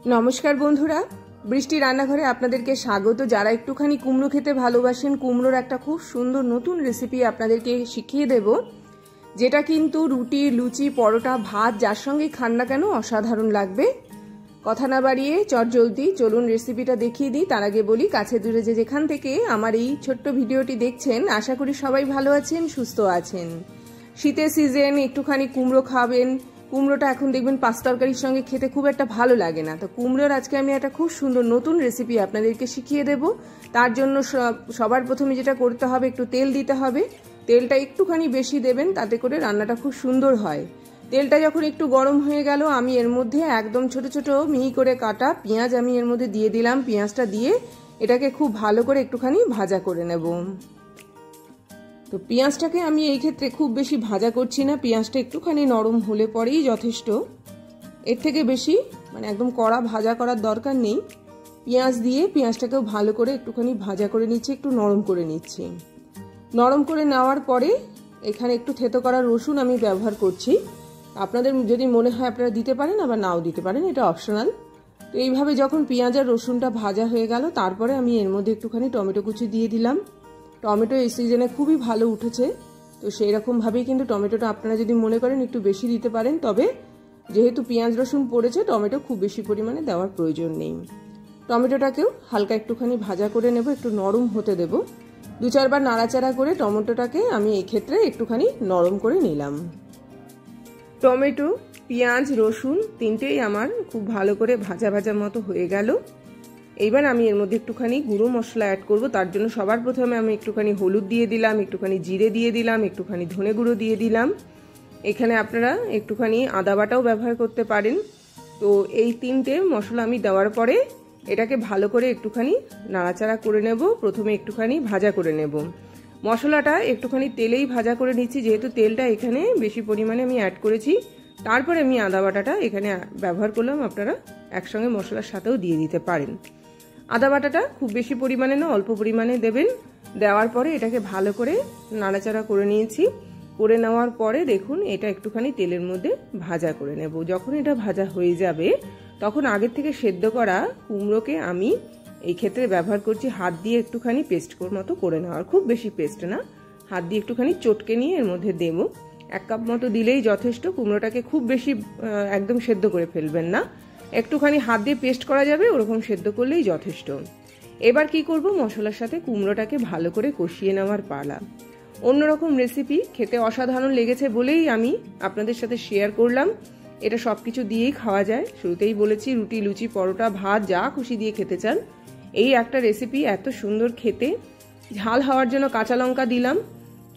नमस्कार बंधुरा बृष्टि रान्नाघरे आपनादेरके स्वागत। जारा एकटुखानी कुमड़ो खेते भालोबासेन कुमड़ोर एक खूब सुंदर नतून रेसिपि आपनादेरके शिखिए देब, जेटा किन्तु रुटी लुचि परोटा भात जार संगे खान ना केन असाधारण लागबे। कथा ना बाड़िए चटजलदी चलुन रेसिपिटा देखिए दी। तार आगे बोली काछे दूरे जे जेखान थेके आमार एई छोट्ट भिडियोटी देखछेन आशा करी सबाई भालो आछेन सुस्थ आछेन। शीतेर सीजन एकटुखानी कुमड़ो खाबेन। कुमड़ोटा एखन देखबेन पाँच तरकारिर संगे खेते खूब एक भालो लागे ना, तो कुमड़ोर आजके आमि एक खूब सुंदर नतून रेसिपि आपनादेरके शिखिए देब। तार जोन्नो सबार प्रथमे जेटा करते हबे एकटु तेल दिते हबे। तेलटा एकटुखानी बेशी देबेन ताते करे रान्नाटा खूब सुंदर हय। तेलटा जखन एकटु गरम हये गेल आमि एर मध्ये एकदम छोटो छोटो मिहि करे काटा पेंयाज आमि एर मध्ये दिये दिलाम। पेंयाजटा दिये एटाके खूब भालो करे एकटुखानी भाजा करे नेब। तो पेंयाजटाके आमि एई क्षेत्रे खूब बेशी भाजा करछि ना, पेंयाजटा एकटुखानी नरम होले परेई यथेष्ट। एर थेके बेशी माने एकदम कड़ा भाजा करार दरकार नेই। पेंयाज दिये पेंयाजटाकेও भालो करे एकटुखानी भाजा करे निচ্ছি, একটু नरम करे निচ্ছি। नरम करे नेওয়ার পরে এখানে একটু থেতো করা রসুন আমি ব্যবহার করছি। আপনাদের যদি মনে হয় আপনারা দিতে পারেন আবার নাও দিতে পারেন, এটা অপশনাল। তো এইভাবে যখন পেঁয়াজ আর রসুনটা ভাজা হয়ে গেল তারপরে আমি এর মধ্যে একটুখানি টমেটো কুচি দিয়ে দিলাম। টমেটো এই সিজনে খুবই ভালো উঠেছে, তো সেই রকম ভাবেই কিন্তু টমেটোটা আপনারা যদি মনে করেন একটু বেশি দিতে পারেন, তবে যেহেতু পেঁয়াজ রসুন পড়েছে টমেটো খুব বেশি পরিমাণে দেওয়ার প্রয়োজন নেই। টমেটোটাকেও হালকা একটুখানি ভাজা করে নেব, একটু নরম হতে দেব। দু চারবার নাড়াচাড়া করে টমেটোটাকে আমি এই ক্ষেত্রে একটুখানি নরম করে নিলাম। টমেটো পেঁয়াজ রসুন তিনটেই আমার খুব ভালো করে ভাজা ভাজা মতো হয়ে গেল। এইবার আমি এর মধ্যে একটুখানি গুঁড়ো মশলা অ্যাড করব। তার জন্য সবার প্রথমে আমি একটুখানি হলুদ দিয়ে দিলাম, একটুখানি জিরে দিয়ে দিলাম, একটুখানি ধনে গুঁড়ো দিয়ে দিলাম। এখানে আপনারা একটুখানি আদা বাটাও ব্যবহার করতে পারেন। তো এই তিনটে মশলা আমি দেওয়ার পরে এটাকে ভালো করে একটুখানি নাড়াচাড়া করে নেব। প্রথমে একটুখানি ভাজা করে নেব। মশলাটা একটুখানি তেলেই ভাজা করে নিচ্ছি, যেহেতু তেলটা এখানে বেশি পরিমাণে আমি অ্যাড করেছি। তারপরে আমি আদা বাটাটা এখানে ব্যবহার করলাম, আপনারা একসঙ্গে মশলার সাথেও দিয়ে দিতে পারেন। আদা বাটাটা খুব বেশি পরিমাণে না, অল্প পরিমাণে দেবেন। দেওয়ার পরে এটাকে ভালো করে নাড়াচাড়া করে নিয়েছি। করে নেওয়ার পরে দেখুন এটা একটুখানি তেলের মধ্যে ভাজা করে নেব। যখন এটা ভাজা হয়ে যাবে তখন আগের থেকে সেদ্ধ করা কুমড়োকে আমি এই ক্ষেত্রে ব্যবহার করছি হাত দিয়ে একটুখানি পেস্ট মতো করে নেওয়ার, খুব বেশি পেস্ট না, হাত দিয়ে একটুখানি চটকে নিয়ে এর মধ্যে দেব। 1 কাপ মতো দিলেই যথেষ্ট। কুমড়োটাকে খুব বেশি একদম সেদ্ধ করে ফেলবেন না, একটুখানি হাত দিয়ে পেস্ট করা যাবে ওরকম সেদ্ধ করলেই যথেষ্ট। এবার কি করব, মশলার সাথে কুমড়োটাকে ভালো করে কষিয়ে নেওয়ার পালা। অন্যরকম রেসিপি, খেতে অসাধারণ লেগেছে বলেই আমি আপনাদের সাথে শেয়ার করলাম। এটা সব কিছু দিয়েই খাওয়া যায়। শুরুতেই বলেছি রুটি লুচি পরোটা ভাত যা খুশি দিয়ে খেতে চান। এই একটা রেসিপি এত সুন্দর খেতে। ঝাল হওয়ার জন্য কাঁচা লঙ্কা দিলাম।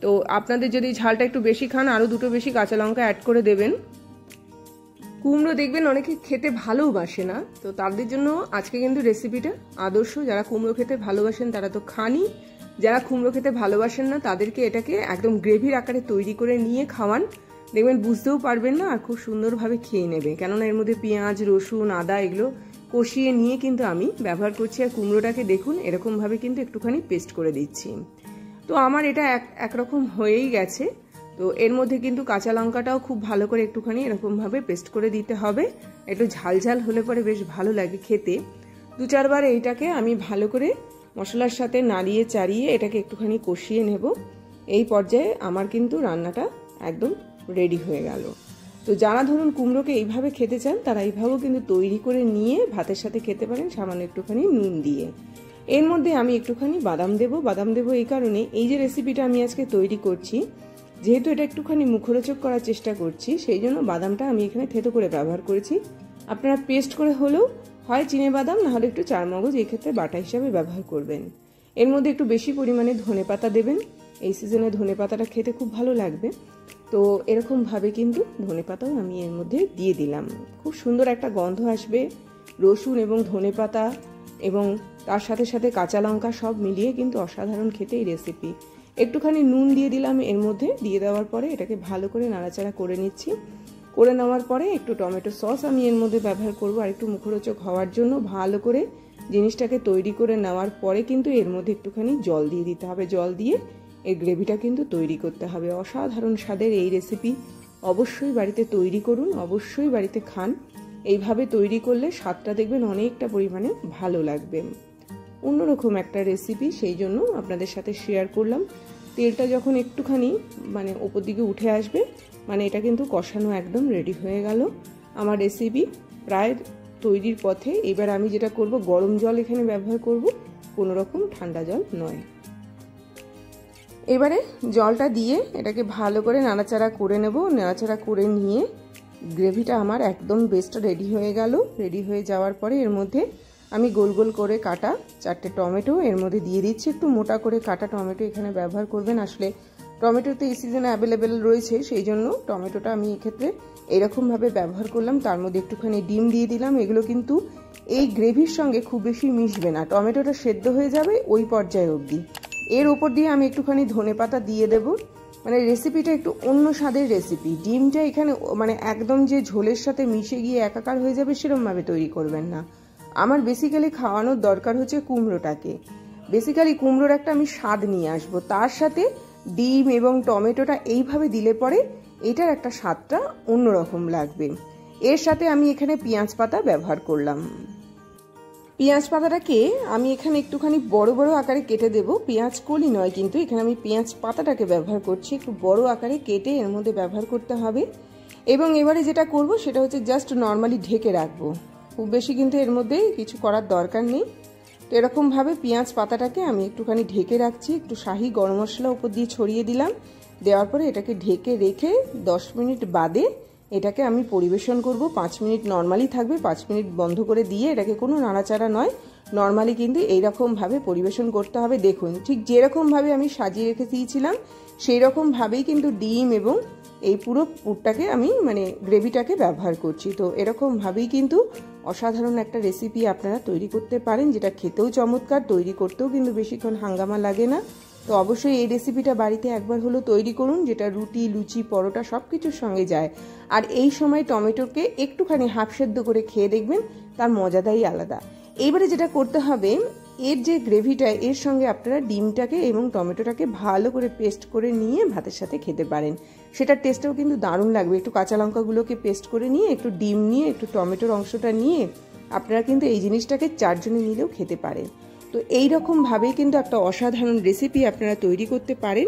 তো আপনাদের যদি ঝালটা একটু বেশি খান আরও 2টো বেশি কাঁচা লঙ্কা অ্যাড করে দেবেন। কুমড়ো দেখবেন অনেকে খেতে ভালোবাসে না, তো তাদের জন্য আজকে কিন্তু রেসিপিটা আদর্শ। যারা কুমড়ো খেতে ভালোবাসেন তারা তো খানই, যারা কুমড়ো খেতে ভালোবাসেন না তাদেরকে এটাকে একদম গ্রেভির আকারে তৈরি করে নিয়ে খাওয়ান, দেখবেন বুঝতেও পারবেন না আর খুব সুন্দরভাবে খেয়ে নেবে। কেননা এর মধ্যে পেঁয়াজ রসুন আদা এগুলো কষিয়ে নিয়ে কিন্তু আমি ব্যবহার করছি। আর কুমড়োটাকে দেখুন এরকমভাবে কিন্তু একটুখানি পেস্ট করে দিচ্ছি। তো আমার এটা একরকম হয়েই গেছে। তো এর মধ্যে কিন্তু কাঁচা লঙ্কাটাও খুব ভালো করে একটুখানি এরকমভাবে পেস্ট করে দিতে হবে। একটু ঝাল ঝাল হলে পরে বেশ ভালো লাগে খেতে। 2-4 বার এইটাকে আমি ভালো করে মশলার সাথে নাড়িয়ে চাড়িয়ে এটাকে একটুখানি কষিয়ে নেব। এই পর্যায়ে আমার কিন্তু রান্নাটা একদম রেডি হয়ে গেল। তো যারা ধরুন কুমড়োকে এইভাবে খেতে চান তারা এইভাবেও কিন্তু তৈরি করে নিয়ে ভাতের সাথে খেতে পারেন সামান্য একটুখানি নুন দিয়ে। এর মধ্যে আমি একটুখানি বাদাম দেব এই কারণে, এই যে রেসিপিটা আমি আজকে তৈরি করছি যেহেতু এটা একটুখানি মুখরোচক করার চেষ্টা করছি, সেই জন্য বাদামটা আমি এখানে থেতো করে ব্যবহার করেছি। আপনারা পেস্ট করে হলেও হয় চিনে বাদাম না হলে একটু চারমগজ এই ক্ষেত্রে বাটা হিসাবে ব্যবহার করবেন। এর মধ্যে একটু বেশি পরিমাণে ধনেপাতা দেবেন, এই সিজনে ধনেপাতাটা খেতে খুব ভালো লাগবে। তো এরকমভাবে কিন্তু ধনেপাতাও আমি এর মধ্যে দিয়ে দিলাম। খুব সুন্দর একটা গন্ধ আসবে রসুন এবং ধনেপাতা এবং তার সাথে সাথে কাঁচা লঙ্কা সব মিলিয়ে কিন্তু অসাধারণ খেতে এই রেসিপি। একটুখানি নুন দিয়ে দিলাম এর মধ্যে, দিয়ে দেওয়ার পরে এটাকে ভালো করে নাড়াচাড়া করে নিচ্ছি। করে নেওয়ার পরে একটু টমেটো সস আমি এর মধ্যে ব্যবহার করব আর একটু মুখরোচক হওয়ার জন্য ভালো করে জিনিসটাকে তৈরি করে নেওয়ার পরে কিন্তু এর মধ্যে একটুখানি জল দিয়ে দিতে হবে। জল দিয়ে এই গ্রেভিটা কিন্তু তৈরি করতে হবে। অসাধারণ স্বাদের এই রেসিপি অবশ্যই বাড়িতে তৈরি করুন, অবশ্যই বাড়িতে খান। এইভাবে তৈরি করলে স্বাদটা দেখবেন অনেকটা পরিমাণে ভালো লাগবে। অন্যরকম একটা রেসিপি, সেই জন্য আপনাদের সাথে শেয়ার করলাম। তেলটা যখন একটুখানি মানে ওপর দিকে উঠে আসবে, মানে এটা কিন্তু কষানো একদম রেডি হয়ে গেল। আমার রেসিপি প্রায় তৈরির পথে। এবার আমি যেটা করব, গরম জল এখানে ব্যবহার করব, কোনো রকম ঠান্ডা জল নয়। এবারে জলটা দিয়ে এটাকে ভালো করে নাড়াচাড়া করে নেব। নাড়াচাড়া করে নিয়ে গ্রেভিটা আমার একদম বেস্ট রেডি হয়ে গেল। রেডি হয়ে যাওয়ার পরে এর মধ্যে আমি গোল গোল করে কাটা 4টে টমেটো এর মধ্যে দিয়ে দিচ্ছি। একটু মোটা করে কাটা টমেটো এখানে ব্যবহার করবেন। আসলে টমেটো তো এই সিজনে অ্যাভেলেবেল রয়েছে, সেই জন্য টমেটোটা আমি এক্ষেত্রে এইরকমভাবে ব্যবহার করলাম। তার মধ্যে একটুখানি ডিম দিয়ে দিলাম। এগুলো কিন্তু এই গ্রেভির সঙ্গে খুব বেশি মিশবে না, টমেটোটা সেদ্ধ হয়ে যাবে ওই পর্যায়ে অবধি। এর ওপর দিয়ে আমি একটুখানি ধনেপাতা দিয়ে দেব। মানে রেসিপিটা একটু অন্য স্বাদের রেসিপি। ডিমটা এখানে মানে একদম যে ঝোলের সাথে মিশে গিয়ে একাকার হয়ে যাবে সেরকমভাবে তৈরি করবেন না। আমার বেসিক্যালি খাওয়ানোর দরকার হচ্ছে কুমড়োটাকে। বেসিক্যালি কুমড়োর একটা আমি স্বাদ নিয়ে আসবো, তার সাথে ডিম এবং টমেটোটা এইভাবে দিলে পরে এটার একটা স্বাদটা অন্যরকম লাগবে। এর সাথে আমি এখানে পেঁয়াজ পাতা ব্যবহার করলাম। পেঁয়াজ পাতাটাকে আমি এখানে একটুখানি বড় বড় আকারে কেটে দেব। পেঁয়াজ কলি নয়, কিন্তু এখানে আমি পেঁয়াজ পাতাটাকে ব্যবহার করছি। একটু বড় আকারে কেটে এর মধ্যে ব্যবহার করতে হবে। এবং এবারে যেটা করব সেটা হচ্ছে জাস্ট নর্মালি ঢেকে রাখবো। খুব বেশি কিন্তু এর মধ্যে কিছু করার দরকার নেই। তো এরকমভাবে পেঁয়াজ পাতাটাকে আমি একটুখানি ঢেকে রাখছি। একটু শাহি গরম মশলা উপর দিয়ে ছড়িয়ে দিলাম। দেওয়ার পরে এটাকে ঢেকে রেখে 10 মিনিট বাদে এটাকে আমি পরিবেশন করব। 5 মিনিট নর্মালি থাকবে, 5 মিনিট বন্ধ করে দিয়ে এটাকে কোনো নাড়াচাড়া নয়, নর্মালি কিন্তু এইরকমভাবে পরিবেশন করতে হবে। দেখুন ঠিক যেরকমভাবে আমি সাজিয়ে রেখে দিয়েছিলাম সেই রকমভাবেই কিন্তু ডিম এবং এই পুরো পুরটাকে আমি মানে গ্রেভিটাকে ব্যবহার করছি। তো এরকমভাবেই কিন্তু অসাধারণ একটা রেসিপি আপনারা তৈরি করতে পারেন, যেটা খেতেও চমৎকার, তৈরি করতেও কিন্তু বেশিক্ষণ হাঙ্গামা লাগে না। তো অবশ্যই এই রেসিপিটা বাড়িতে একবার হলো তৈরি করুন, যেটা রুটি, লুচি, পরোটা সব কিছুর সঙ্গে যায়। আর এই সময় টমেটোকে একটুখানি হাফ সেদ্ধ করে খেয়ে দেখবেন, তার মজাটাই আলাদা। এইবারে যেটা করতে হবে, এর যে গ্রেভিটা এর সঙ্গে আপনারা ডিমটাকে এবং টমেটোটাকে ভালো করে পেস্ট করে নিয়ে ভাতের সাথে খেতে পারেন। সেটার টেস্টটাও কিন্তু দারুণ লাগবে। একটু কাঁচা লঙ্কাগুলোকে পেস্ট করে নিয়ে, একটু ডিম নিয়ে, একটু টমেটোর অংশটা নিয়ে আপনারা কিন্তু এই জিনিসটাকে 4 জনে মিলেও খেতে পারেন। তো এইরকমভাবেই কিন্তু একটা অসাধারণ রেসিপি আপনারা তৈরি করতে পারেন,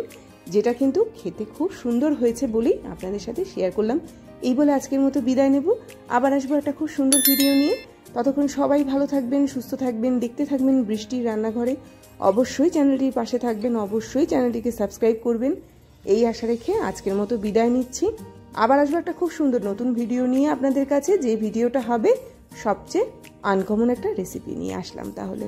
যেটা কিন্তু খেতে খুব সুন্দর হয়েছে বলেই আপনাদের সাথে শেয়ার করলাম। এই বলে আজকের মতো বিদায় নেব। আবার আসবো একটা খুব সুন্দর ভিডিও নিয়ে। ততক্ষণ সবাই ভালো থাকবেন, সুস্থ থাকবেন, দেখতে থাকবেন বৃষ্টির রান্নাঘরে। অবশ্যই চ্যানেলটির পাশে থাকবেন, অবশ্যই চ্যানেলটিকে সাবস্ক্রাইব করবেন। এই আশা রেখে আজকের মতো বিদায় নিচ্ছি। আবার আসবো একটা খুব সুন্দর নতুন ভিডিও নিয়ে আপনাদের কাছে, যে ভিডিওটা হবে সবচেয়ে আনকমন একটা রেসিপি নিয়ে আসলাম তাহলে।